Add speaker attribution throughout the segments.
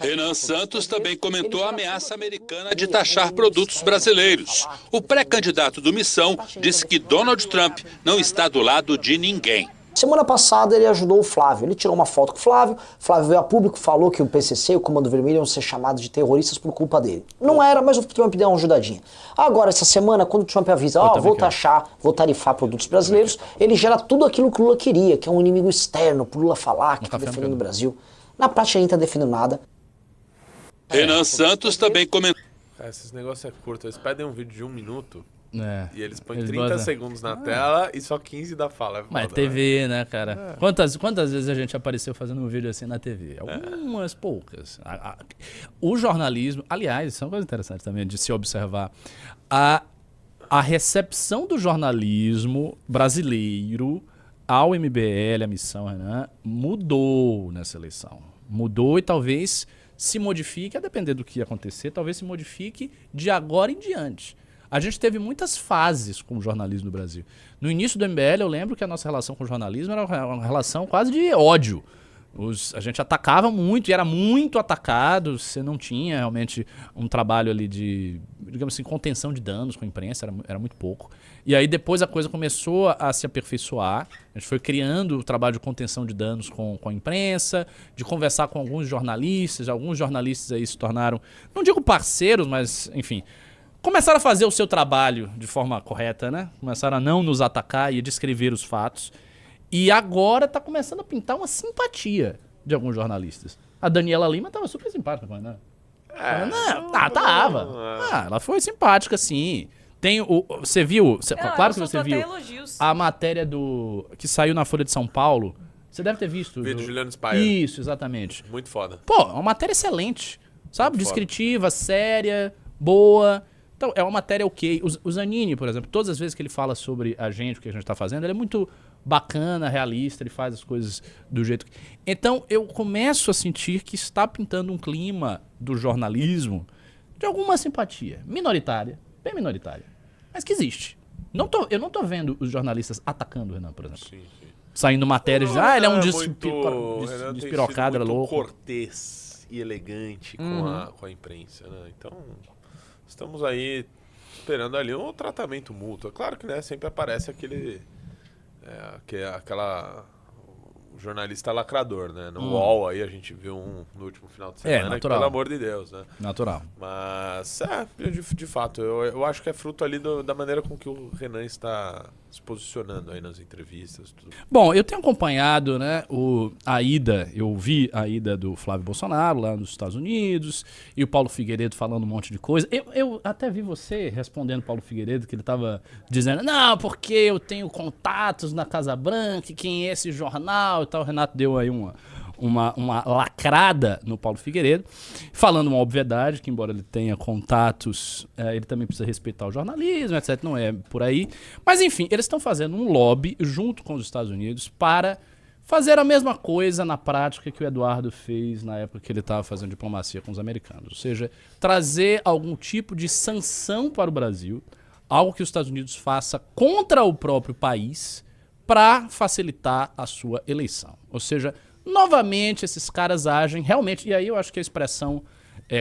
Speaker 1: Renan Santos também comentou a ameaça americana de taxar produtos brasileiros. O pré-candidato do Missão disse que Donald Trump não está do lado de ninguém.
Speaker 2: Semana passada ele ajudou o Flávio, ele tirou uma foto com o Flávio veio a público, falou que o PCC e o Comando Vermelho iam ser chamados de terroristas por culpa dele. Não era, mas o Trump deu uma ajudadinha. Agora, essa semana, quando o Trump avisa, vou taxar, vou tarifar produtos brasileiros, ele gera tudo aquilo que o Lula queria, que é um inimigo externo, pro Lula falar que está defendendo o Brasil. Na prática, ele não está defendendo nada.
Speaker 1: Renan Santos também comentou.
Speaker 3: Esses negócios é curto, eles pedem um vídeo de 1 minuto e eles põem
Speaker 4: eles
Speaker 3: 30 segundos na tela e só 15 da fala.
Speaker 4: Mas é TV, né, cara? Quantas vezes a gente apareceu fazendo um vídeo assim na TV? Algumas poucas. O jornalismo, aliás, isso é uma coisa interessante também de se observar. A recepção do jornalismo brasileiro ao MBL, a Missão Renan, mudou nessa eleição. Mudou e talvez se modifique, a depender do que acontecer, talvez se modifique de agora em diante. A gente teve muitas fases com o jornalismo no Brasil. No início do MBL, eu lembro que a nossa relação com o jornalismo era uma relação quase de ódio. A gente atacava muito e era muito atacado. Você não tinha realmente um trabalho ali de, digamos assim, contenção de danos com a imprensa, era muito pouco. E aí depois a coisa começou a se aperfeiçoar. A gente foi criando o trabalho de contenção de danos com a imprensa, de conversar com alguns jornalistas aí se tornaram, não digo parceiros, mas enfim, começaram a fazer o seu trabalho de forma correta, né? Começaram a não nos atacar e a descrever os fatos. E agora tá começando a pintar uma simpatia de alguns jornalistas. A Daniela Lima tava super simpática com ela, né? Tava. Ela foi simpática, sim. Tem você viu? Claro que você viu. A matéria que saiu na Folha de São Paulo. Você deve ter visto.
Speaker 3: Vídeo de Juliano Spayer.
Speaker 4: Isso, exatamente.
Speaker 3: Muito foda.
Speaker 4: Pô, é uma matéria excelente. Sabe? Muito descritiva, séria, boa. Então, é uma matéria ok. O Zanini, por exemplo, todas as vezes que ele fala sobre a gente, o que a gente tá fazendo, ele é muito bacana, realista, ele faz as coisas do jeito que... Então, eu começo a sentir que está pintando um clima do jornalismo de alguma simpatia. Minoritária, bem minoritária, mas que existe. Eu não tô vendo os jornalistas atacando o Renan, por exemplo. Sim. Saindo matérias de, ele é um despirocado, ele é louco.
Speaker 3: Cortês e elegante com a imprensa, né? Então... Estamos aí esperando ali um tratamento mútuo. É claro que, né, sempre aparece aquela jornalista lacrador, né? No UOL aí a gente viu no último final de semana,
Speaker 4: natural.
Speaker 3: Que, pelo amor de Deus, né?
Speaker 4: Natural.
Speaker 3: Mas, de fato, eu acho que é fruto ali da maneira com que o Renan está se posicionando aí nas entrevistas. Tudo.
Speaker 4: Bom, eu tenho acompanhado, né, eu vi a ida do Flávio Bolsonaro lá nos Estados Unidos e o Paulo Figueiredo falando um monte de coisa. Eu até vi você respondendo Paulo Figueiredo, que ele estava dizendo, não, porque eu tenho contatos na Casa Branca, quem é esse jornal e tal. O Renato deu aí uma lacrada no Paulo Figueiredo, falando uma obviedade, que embora ele tenha contatos, ele também precisa respeitar o jornalismo, etc. Não é por aí. Mas enfim, eles estão fazendo um lobby junto com os Estados Unidos para fazer a mesma coisa na prática que o Eduardo fez na época que ele estava fazendo diplomacia com os americanos. Ou seja, trazer algum tipo de sanção para o Brasil, algo que os Estados Unidos faça contra o próprio país para facilitar a sua eleição. Ou seja, novamente esses caras agem realmente, e aí eu acho que a expressão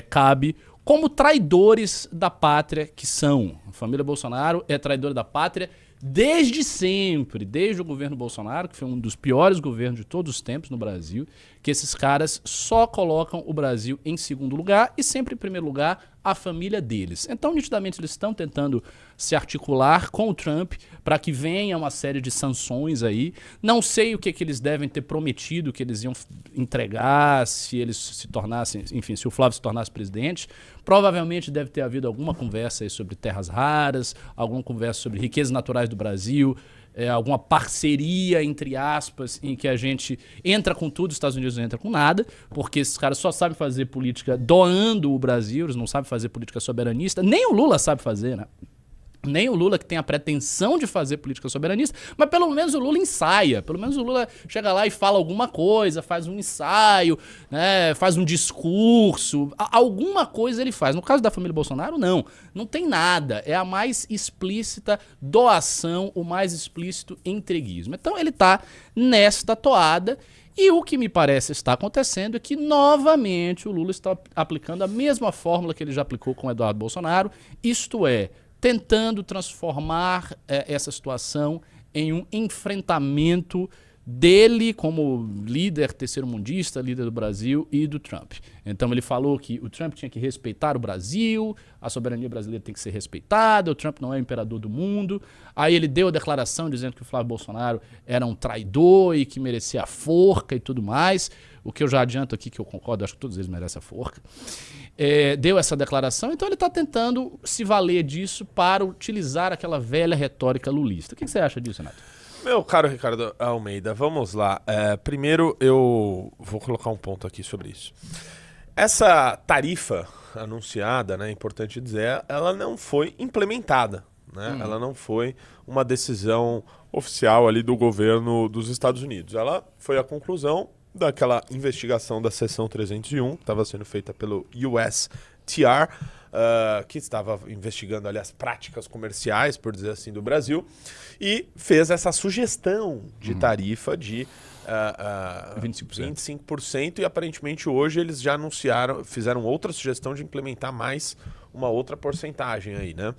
Speaker 4: cabe, como traidores da pátria que são. A família Bolsonaro é traidora da pátria desde sempre, desde o governo Bolsonaro, que foi um dos piores governos de todos os tempos no Brasil, que esses caras só colocam o Brasil em segundo lugar e sempre em primeiro lugar a família deles. Então, nitidamente, eles estão tentando se articular com o Trump para que venha uma série de sanções aí. Não sei o que eles devem ter prometido que eles iam entregar se eles se tornassem, enfim, se o Flávio se tornasse presidente. Provavelmente deve ter havido alguma conversa aí sobre terras raras, alguma conversa sobre riquezas naturais do Brasil, alguma parceria, entre aspas, em que a gente entra com tudo, os Estados Unidos não entra com nada, porque esses caras só sabem fazer política doando o Brasil, eles não sabem fazer política soberanista, nem o Lula sabe fazer, né? Nem o Lula, que tem a pretensão de fazer política soberanista, mas pelo menos o Lula ensaia, pelo menos o Lula chega lá e fala alguma coisa, faz um ensaio, né, faz um discurso, alguma coisa ele faz. No caso da família Bolsonaro, não tem nada, é a mais explícita doação, o mais explícito entreguismo. Então ele tá nesta toada E o que me parece estar acontecendo é que, novamente, o Lula está aplicando a mesma fórmula que ele já aplicou com o Eduardo Bolsonaro, isto é, tentando transformar essa situação em um enfrentamento dele como líder terceiro-mundista, líder do Brasil e do Trump. Então ele falou que o Trump tinha que respeitar o Brasil, a soberania brasileira tem que ser respeitada, o Trump não é o imperador do mundo. Aí ele deu a declaração dizendo que o Flávio Bolsonaro era um traidor e que merecia a forca e tudo mais, o que eu já adianto aqui que eu concordo, acho que todos eles merecem a forca. Deu essa declaração, então ele está tentando se valer disso para utilizar aquela velha retórica lulista. O que você acha disso, Renato?
Speaker 3: Meu caro Ricardo Almeida, vamos lá. Primeiro eu vou colocar um ponto aqui sobre isso. Essa tarifa anunciada, né, é importante dizer, ela não foi implementada, né? Ela não foi uma decisão oficial ali do governo dos Estados Unidos. Ela foi a conclusão daquela investigação da seção 301, que estava sendo feita pelo USTR, que estava investigando ali as práticas comerciais, por dizer assim, do Brasil, e fez essa sugestão de tarifa de 25%, e aparentemente hoje eles já anunciaram, fizeram outra sugestão de implementar mais uma outra porcentagem aí, né?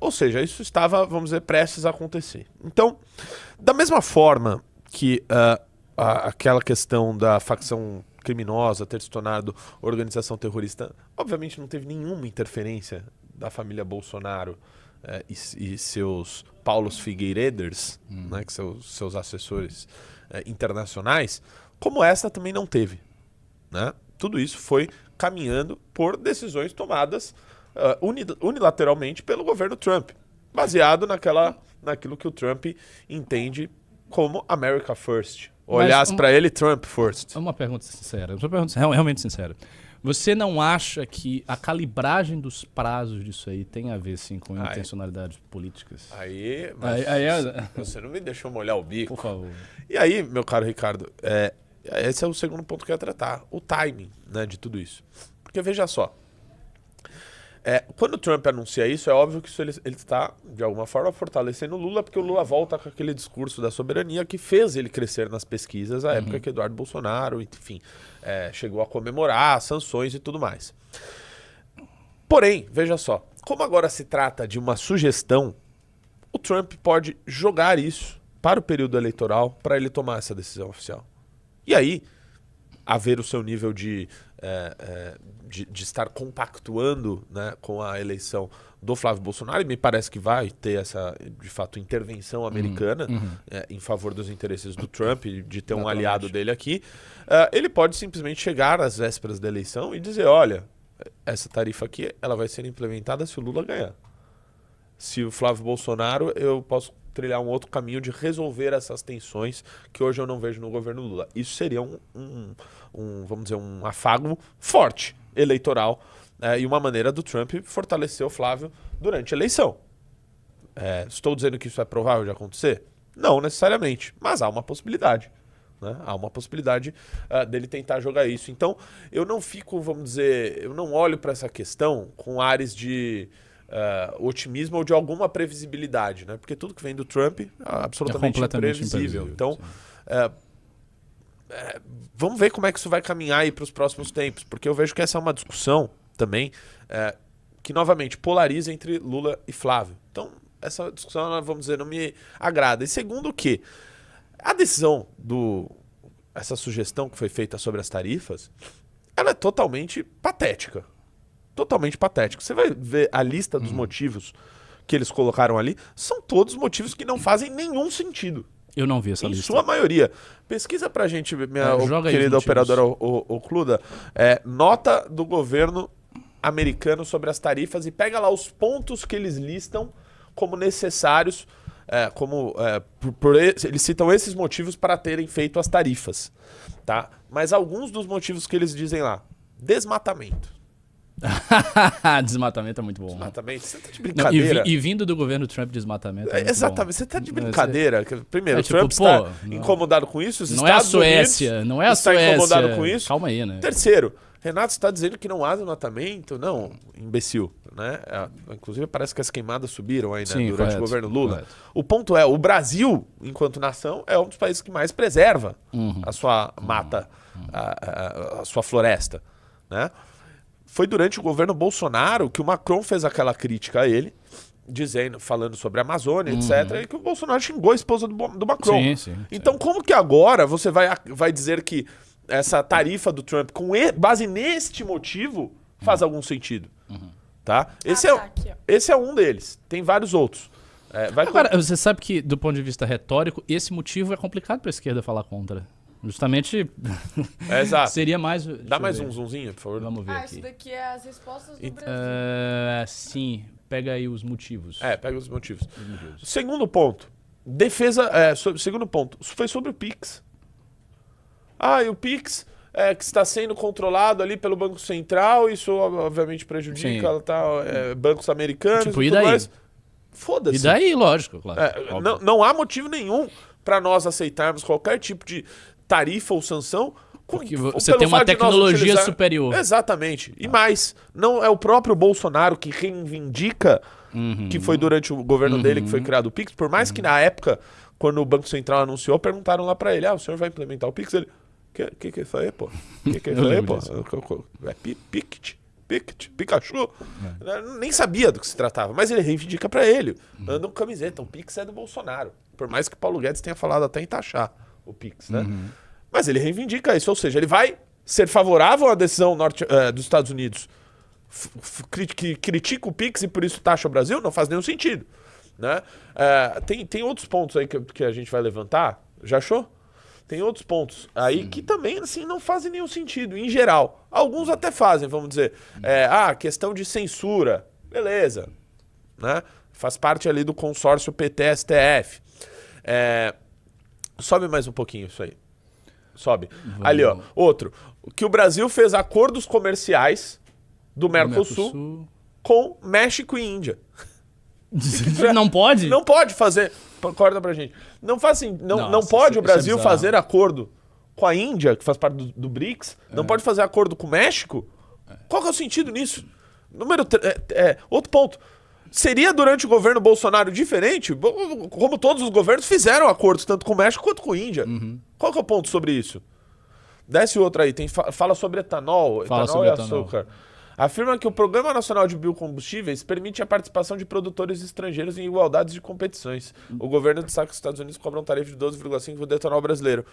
Speaker 3: Ou seja, isso estava, vamos dizer, prestes a acontecer. Então, da mesma forma que aquela questão da facção criminosa ter se tornado organização terrorista, obviamente não teve nenhuma interferência da família Bolsonaro e seus Paulos Figueireders, né, que são seus assessores internacionais, como essa também não teve, né? Tudo isso foi caminhando por decisões tomadas unilateralmente pelo governo Trump, baseado naquilo que o Trump entende como America First. Olhasse para ele, Trump first.
Speaker 4: Uma pergunta sincera, uma pergunta realmente sincera. Você não acha que a calibragem dos prazos disso aí tem a ver, sim, com intencionalidades políticas?
Speaker 3: Você não me deixou molhar o bico.
Speaker 4: Por favor.
Speaker 3: E aí, meu caro Ricardo, esse é o segundo ponto que eu ia tratar. O timing, né, de tudo isso. Porque veja só. Quando o Trump anuncia isso, é óbvio que ele está, de alguma forma, fortalecendo o Lula, porque o Lula volta com aquele discurso da soberania que fez ele crescer nas pesquisas à época que Eduardo Bolsonaro, enfim, chegou a comemorar sanções e tudo mais. Porém, veja só, como agora se trata de uma sugestão, o Trump pode jogar isso para o período eleitoral para ele tomar essa decisão oficial. E aí, haver o seu nível de estar compactuando, né, com a eleição do Flávio Bolsonaro, e me parece que vai ter essa, de fato, intervenção americana em favor dos interesses do Trump, de ter um aliado dele aqui, ele pode simplesmente chegar às vésperas da eleição e dizer, olha, essa tarifa aqui ela vai ser implementada se o Lula ganhar. Se o Flávio Bolsonaro, eu posso trilhar um outro caminho de resolver essas tensões que hoje eu não vejo no governo Lula. Isso seria vamos dizer, um afago forte eleitoral e uma maneira do Trump fortalecer o Flávio durante a eleição. Estou dizendo que isso é provável de acontecer? Não necessariamente, mas há uma possibilidade. Né? Há uma possibilidade dele tentar jogar isso. Então, eu não fico, vamos dizer, eu não olho para essa questão com ares de otimismo ou de alguma previsibilidade, né? Porque tudo que vem do Trump é absolutamente imprevisível. Então, vamos ver como é que isso vai caminhar aí para os próximos tempos, porque eu vejo que essa é uma discussão também que, novamente, polariza entre Lula e Flávio. Então, essa discussão, vamos dizer, não me agrada. E segundo que a decisão essa sugestão que foi feita sobre as tarifas, ela é totalmente patética. Totalmente patético. Você vai ver a lista dos motivos que eles colocaram ali, são todos motivos que não fazem nenhum sentido.
Speaker 4: Eu não vi essa lista.
Speaker 3: Em sua maioria. Pesquisa pra gente, minha querida operadora Ocluda, nota do governo americano sobre as tarifas e pega lá os pontos que eles listam como necessários, eles citam esses motivos para terem feito as tarifas. Tá? Mas alguns dos motivos que eles dizem lá, desmatamento.
Speaker 4: Desmatamento é muito bom.
Speaker 3: Desmatamento? Você tá de brincadeira.
Speaker 4: Não, e vindo do governo Trump, desmatamento é
Speaker 3: exatamente,
Speaker 4: bom.
Speaker 3: Você tá de brincadeira. Primeiro,
Speaker 4: tipo,
Speaker 3: Trump está incomodado com isso. Os
Speaker 4: não é a
Speaker 3: Estados
Speaker 4: Suécia,
Speaker 3: Unidos
Speaker 4: não é a
Speaker 3: está
Speaker 4: Suécia.
Speaker 3: incomodado com isso.
Speaker 4: Calma aí, né?
Speaker 3: Terceiro, Renato, você está dizendo que não há desmatamento? Não, imbecil. Né? Inclusive, parece que as queimadas subiram aí, né,
Speaker 4: Sim,
Speaker 3: durante
Speaker 4: correto,
Speaker 3: o governo Lula.
Speaker 4: correto.
Speaker 3: O ponto é, o Brasil, enquanto nação, é um dos países que mais preserva a sua mata, a sua floresta. Né? Foi durante o governo Bolsonaro que o Macron fez aquela crítica a ele, falando sobre a Amazônia, etc., e que o Bolsonaro xingou a esposa do Macron.
Speaker 4: Sim.
Speaker 3: Então, como que agora você vai dizer que essa tarifa do Trump, com base neste motivo, faz algum sentido? Tá? Esse é um deles. Tem vários outros.
Speaker 4: Agora, você sabe que, do ponto de vista retórico, esse motivo é complicado para a esquerda falar contra. Justamente
Speaker 3: exato.
Speaker 4: seria mais...
Speaker 3: Dá mais um zoomzinho, por favor.
Speaker 4: Vamos ver aqui.
Speaker 5: Isso daqui é as respostas do Brasil.
Speaker 4: Sim, pega aí os motivos.
Speaker 3: Pega os motivos. Segundo ponto. Segundo ponto. Foi sobre o Pix. E o Pix que está sendo controlado ali pelo Banco Central, isso obviamente prejudica bancos americanos
Speaker 4: Tipo,
Speaker 3: e
Speaker 4: e
Speaker 3: tudo
Speaker 4: daí?
Speaker 3: mais. Foda-se.
Speaker 4: E daí, lógico, claro.
Speaker 3: Não há motivo nenhum para nós aceitarmos qualquer tipo de tarifa ou sanção.
Speaker 4: Porque você tem uma tecnologia superior.
Speaker 3: Exatamente. E mais, não é o próprio Bolsonaro que reivindica que foi durante o governo dele que foi criado o Pix, por mais que na época, quando o Banco Central anunciou, perguntaram lá para ele, o senhor vai implementar o Pix? Ele, que é isso aí, pô? Que é isso aí, pô? É Pikachu? Nem sabia do que se tratava, mas ele reivindica para ele. Anda com camiseta, o Pix é do Bolsonaro. Por mais que Paulo Guedes tenha falado até em taxar o Pix, né? Mas ele reivindica isso, ou seja, ele vai ser favorável à decisão dos Estados Unidos que critica o Pix e por isso taxa o Brasil? Não faz nenhum sentido. Né? Tem outros pontos aí que a gente vai levantar. Já achou? Tem outros pontos aí que também assim, não fazem nenhum sentido, em geral. Alguns até fazem, vamos dizer. Questão de censura. Beleza. Né? Faz parte ali do consórcio PT-STF. Sobe mais um pouquinho isso aí. Sobe. Ali, ó. Outro. Que o Brasil fez acordos comerciais do Mercosul com México e Índia.
Speaker 4: Não pode?
Speaker 3: Não pode fazer. Corta pra gente. Não faz assim. Não pode o Brasil fazer acordo com a Índia, que faz parte do BRICS. Não pode fazer acordo com o México. Qual que é o sentido nisso? Outro ponto. Seria durante o governo Bolsonaro diferente? Como todos os governos fizeram acordos, tanto com o México quanto com a Índia. Qual que é o ponto sobre isso? Desce outro aí. Fala sobre etanol. Etanol e açúcar. Afirma que o Programa Nacional de Biocombustíveis permite a participação de produtores estrangeiros em igualdades de competições. O governo destaca que os Estados Unidos cobram tarifa de 12,5% do etanol brasileiro.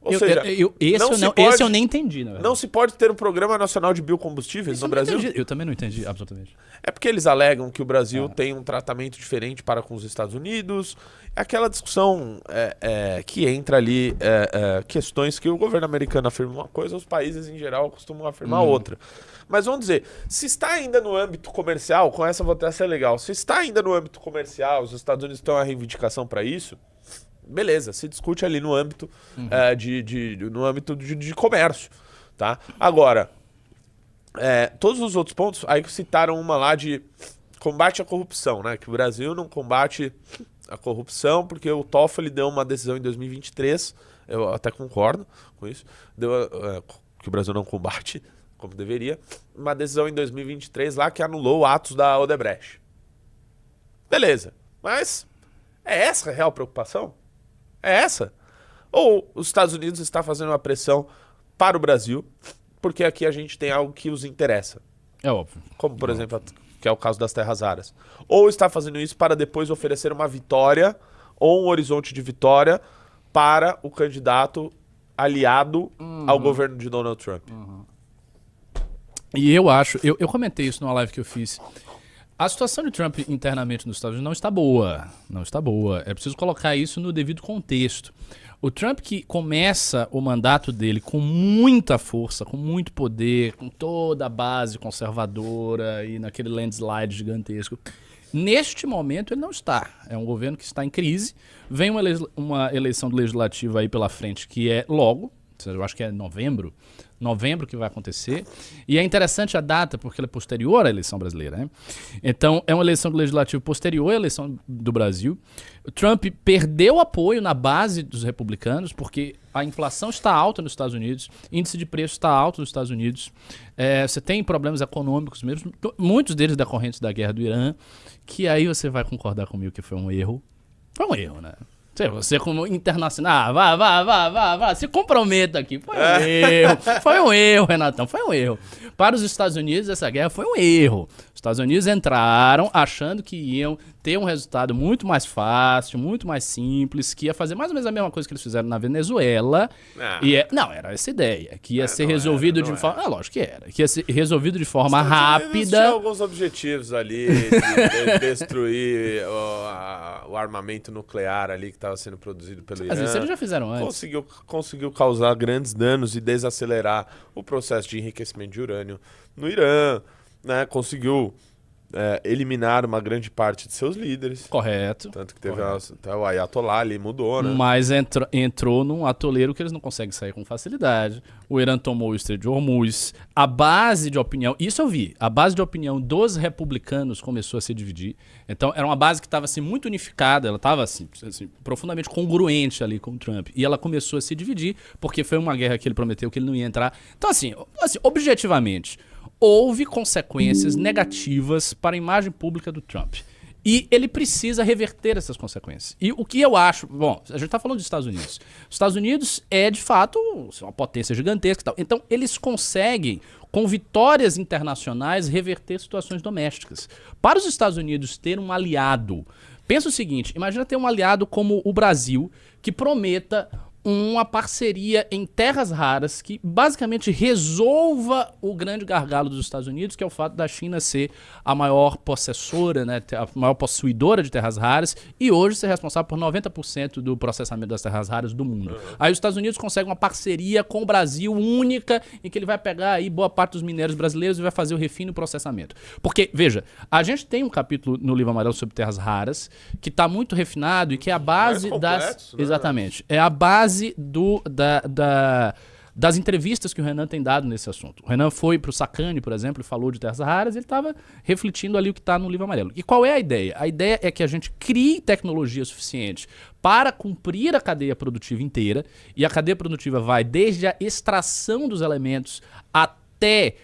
Speaker 3: Ou seja,
Speaker 4: esse eu nem entendi, na verdade.
Speaker 3: Não se pode ter um Programa Nacional de Biocombustíveis no Brasil?
Speaker 4: Eu também não entendi, absolutamente.
Speaker 3: É porque eles alegam que o Brasil tem um tratamento diferente para com os Estados Unidos. É aquela discussão que entra ali, questões que o governo americano afirma uma coisa, os países em geral costumam afirmar outra. Mas vamos dizer, se está ainda no âmbito comercial, com essa vou até ser legal, se está ainda no âmbito comercial, os Estados Unidos têm uma reivindicação para isso, beleza, se discute ali no âmbito, no âmbito de comércio. Tá? Agora, todos os outros pontos, aí citaram uma lá de combate à corrupção, né? Que o Brasil não combate a corrupção porque o Toffoli deu uma decisão em 2023, eu até concordo com isso, que o Brasil não combate como deveria, uma decisão em 2023 lá que anulou atos da Odebrecht. Beleza, mas é essa a real preocupação? É essa? Ou os Estados Unidos está fazendo uma pressão para o Brasil porque aqui a gente tem algo que os interessa?
Speaker 4: É óbvio.
Speaker 3: Como, por exemplo, que é o caso das terras raras. Ou está fazendo isso para depois oferecer uma vitória ou um horizonte de vitória para o candidato aliado ao governo de Donald Trump.
Speaker 4: E eu acho, eu comentei isso numa live que eu fiz. A situação de Trump internamente nos Estados Unidos não está boa. Não está boa. É preciso colocar isso no devido contexto. O Trump que começa o mandato dele com muita força, com muito poder, com toda a base conservadora e naquele landslide gigantesco. Neste momento ele não está. É um governo que está em crise. Vem uma eleição do legislativo aí pela frente que é logo, eu acho que é novembro, novembro que vai acontecer. E é interessante a data, porque ela é posterior à eleição brasileira, né? Então, é uma eleição do Legislativo posterior à eleição do Brasil. O Trump perdeu apoio na base dos republicanos, porque a inflação está alta nos Estados Unidos, índice de preço está alto nos Estados Unidos, você tem problemas econômicos mesmo, muitos deles decorrentes da guerra do Irã, que aí você vai concordar comigo que foi um erro. Foi um erro, né? Você como internacional, vá, se comprometa aqui. Foi um erro, Renatão, foi um erro. Para os Estados Unidos, essa guerra foi um erro. Os Estados Unidos entraram achando que iam ter um resultado muito mais fácil, muito mais simples, que ia fazer mais ou menos a mesma coisa que eles fizeram na Venezuela. Não, era essa ideia, que ia ser resolvido de forma... lógico que era. Que ia ser resolvido de forma rápida.
Speaker 3: Tinha alguns objetivos ali, de destruir o armamento nuclear ali que estava sendo produzido pelo Irã.
Speaker 4: Às vezes eles já fizeram antes.
Speaker 3: Conseguiu causar grandes danos e desacelerar o processo de enriquecimento de urânio no Irã, né? Conseguiu eliminar uma grande parte de seus líderes.
Speaker 4: Correto.
Speaker 3: Tanto que teve até o Ayatollah ali, mudou, né?
Speaker 4: Mas entrou num atoleiro que eles não conseguem sair com facilidade. O Irã tomou o Estreito de Hormuz. A base de opinião, isso eu vi, a base de opinião dos republicanos começou a se dividir. Então era uma base que estava assim, muito unificada, ela estava assim, profundamente congruente ali com o Trump. E ela começou a se dividir, porque foi uma guerra que ele prometeu que ele não ia entrar. Então assim objetivamente, houve consequências negativas para a imagem pública do Trump. E ele precisa reverter essas consequências. E o que eu acho... Bom, a gente está falando dos Estados Unidos. Os Estados Unidos é, de fato, uma potência gigantesca e tal. Então, eles conseguem, com vitórias internacionais, reverter situações domésticas. Para os Estados Unidos ter um aliado... Pensa o seguinte, imagina ter um aliado como o Brasil, que prometa uma parceria em terras raras que basicamente resolva o grande gargalo dos Estados Unidos, que é o fato da China ser a maior possessora, né, a maior possuidora de terras raras e hoje ser responsável por 90% do processamento das terras raras do mundo. Aí os Estados Unidos conseguem uma parceria com o Brasil única em que ele vai pegar aí boa parte dos minérios brasileiros e vai fazer o refino e o processamento. Porque, veja, a gente tem um capítulo no Livro Amarelo sobre terras raras que está muito refinado e que é a base das...
Speaker 3: Né?
Speaker 4: Exatamente. É a base das entrevistas que o Renan tem dado nesse assunto. O Renan foi para o Sacani, por exemplo, e falou de terras raras, ele estava refletindo ali o que está no Livro Amarelo. E qual é a ideia? A ideia é que a gente crie tecnologia suficiente para cumprir a cadeia produtiva inteira, e a cadeia produtiva vai desde a extração dos elementos até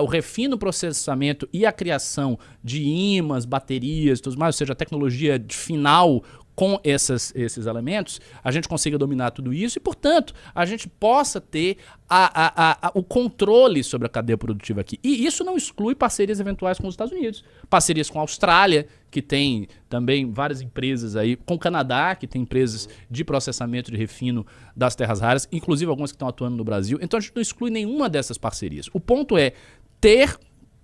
Speaker 4: o refino, processamento e a criação de ímãs, baterias e tudo mais, ou seja, a tecnologia final com esses elementos, a gente consiga dominar tudo isso e, portanto, a gente possa ter o controle sobre a cadeia produtiva aqui. E isso não exclui parcerias eventuais com os Estados Unidos. Parcerias com a Austrália, que tem também várias empresas aí, com o Canadá, que tem empresas de processamento de refino das terras raras, inclusive algumas que estão atuando no Brasil. Então a gente não exclui nenhuma dessas parcerias. O ponto é ter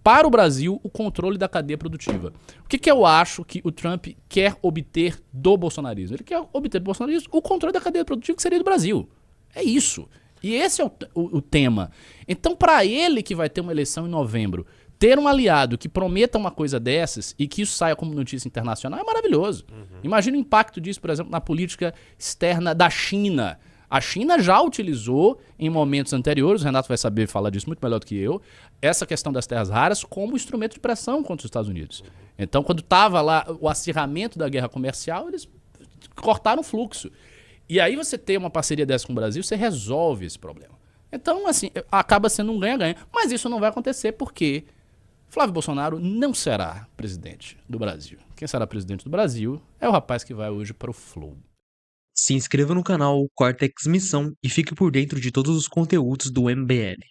Speaker 4: para o Brasil o controle da cadeia produtiva. O que eu acho que o Trump quer obter do bolsonarismo? Ele quer obter do bolsonarismo o controle da cadeia produtiva que seria do Brasil. É isso. E esse é o tema. Então, para ele que vai ter uma eleição em novembro, ter um aliado que prometa uma coisa dessas e que isso saia como notícia internacional é maravilhoso. Imagina o impacto disso, por exemplo, na política externa da China. A China já utilizou em momentos anteriores, o Renato vai saber falar disso muito melhor do que eu, essa questão das terras raras como instrumento de pressão contra os Estados Unidos. Então, quando estava lá o acirramento da guerra comercial, eles cortaram o fluxo. E aí você ter uma parceria dessa com o Brasil, você resolve esse problema. Então, assim, acaba sendo um ganha-ganha. Mas isso não vai acontecer porque Flávio Bolsonaro não será presidente do Brasil. Quem será presidente do Brasil é o rapaz que vai hoje para o Flow.
Speaker 6: Se inscreva no canal Cortex Missão e fique por dentro de todos os conteúdos do MBL.